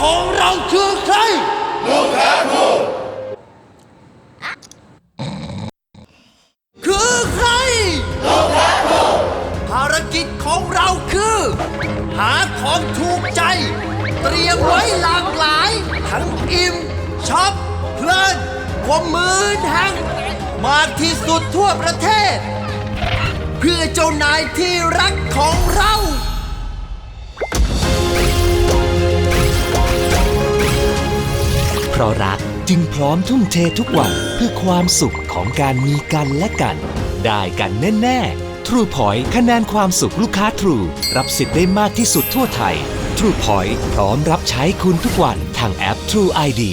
ของเราคือใครลูกแท้ทูคือใครลูกแท้ทูภารกิจของเราคือหาของถูกใจเตรียมไว้หลากหลายทั้งอิ่มช็อปเพลินกว่า10,000 แห่งมากที่สุดทั่วประเทศเพื่อเจ้านายที่รักของเราเพราะรักจึงพร้อมทุ่มเททุกวันเพื่อความสุขของการมีกันและกันได้กันแน่ๆ True Point คะแนนความสุขลูกค้า True รับสิทธิ์ได้มากที่สุดทั่วไทย True Point พร้อมรับใช้คุณทุกวันทางแอป True ID